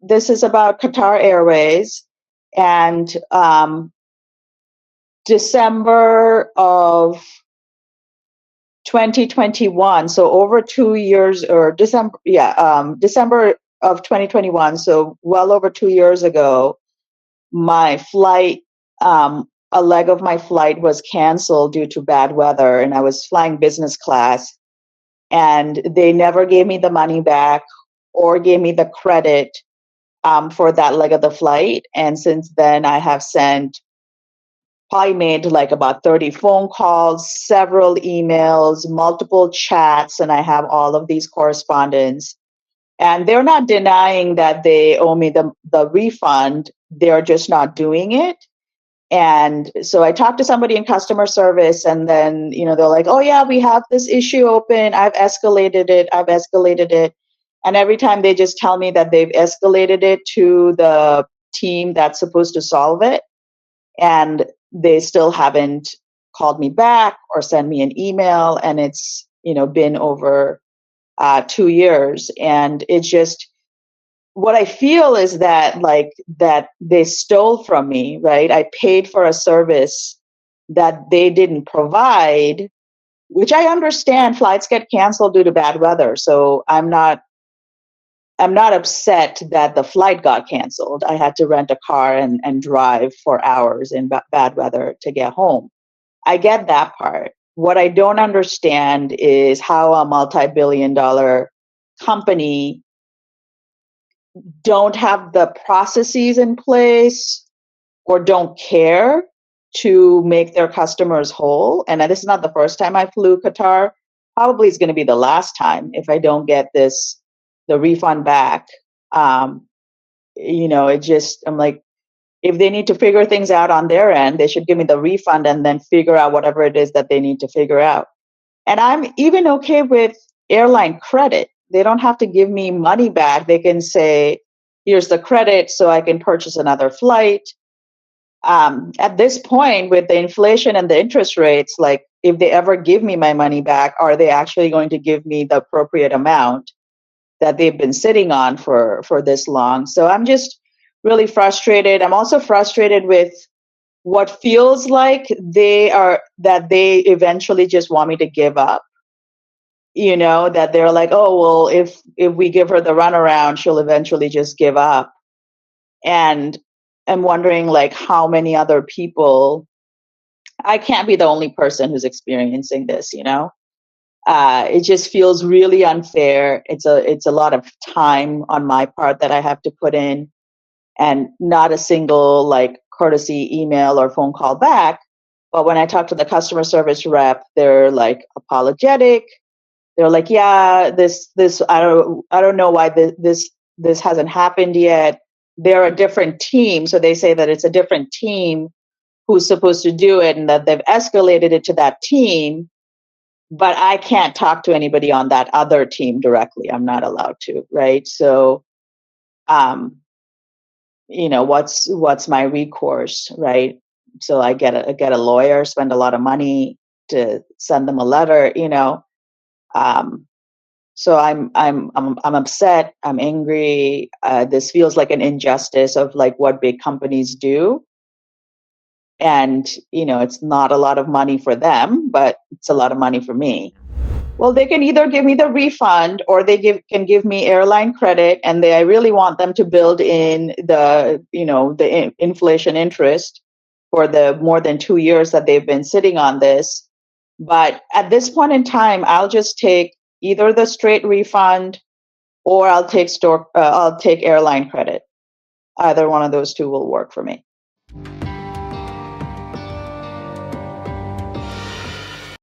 this is about Qatar Airways, and December of 2021, so over 2 years, or December of 2021, so well over 2 years ago, my flight, a leg of my flight was canceled due to bad weather, and I was flying business class, and they never gave me the money back or gave me the credit for that leg of the flight. And since then, I have probably made like about 30 phone calls, several emails, multiple chats, and I have all of these correspondence. And they're not denying that they owe me the refund. They're just not doing it. And so I talked to somebody in customer service, and then, they're like, oh yeah, we have this issue open. I've escalated it. And every time they just tell me that they've escalated it to the team that's supposed to solve it. And they still haven't called me back or sent me an email. And it's, been over 2 years. And it's just, what I feel is that that they stole from me, right? I paid for a service that they didn't provide, which I understand flights get canceled due to bad weather. So I'm not upset that the flight got canceled. I had to rent a car and drive for hours in bad weather to get home. I get that part. What I don't understand is how a multi-billion-dollar company don't have the processes in place or don't care to make their customers whole. And this is not the first time I flew Qatar. Probably is going to be the last time if I don't get the refund back. I'm like, if they need to figure things out on their end, they should give me the refund and then figure out whatever it is that they need to figure out. And I'm even okay with airline credit. They don't have to give me money back. They can say, here's the credit so I can purchase another flight. At this point, with the inflation and the interest rates, like if they ever give me my money back, are they actually going to give me the appropriate amount that they've been sitting on for this long? So I'm just really frustrated. I'm also frustrated with what feels like that they eventually just want me to give up. That they're like, oh, well, if we give her the runaround, she'll eventually just give up. And I'm wondering, like, how many other people, I can't be the only person who's experiencing this, it just feels really unfair. It's a lot of time on my part that I have to put in, and not a single like courtesy email or phone call back. But when I talk to the customer service rep, they're like apologetic. They're like, yeah, this I don't know why this hasn't happened yet. They're a different team, so they say that it's a different team who's supposed to do it, and that they've escalated it to that team. But I can't talk to anybody on that other team directly. I'm not allowed to, right? So, what's my recourse, right? So I get a lawyer, spend a lot of money to send them a letter, So I'm upset. I'm angry. This feels like an injustice of like what big companies do. And, it's not a lot of money for them, but it's a lot of money for me. Well, they can either give me the refund or they can give me airline credit, and I really want them to build in the inflation interest for the more than 2 years that they've been sitting on this. But at this point in time, I'll just take either the straight refund or I'll take airline credit. Either one of those two will work for me.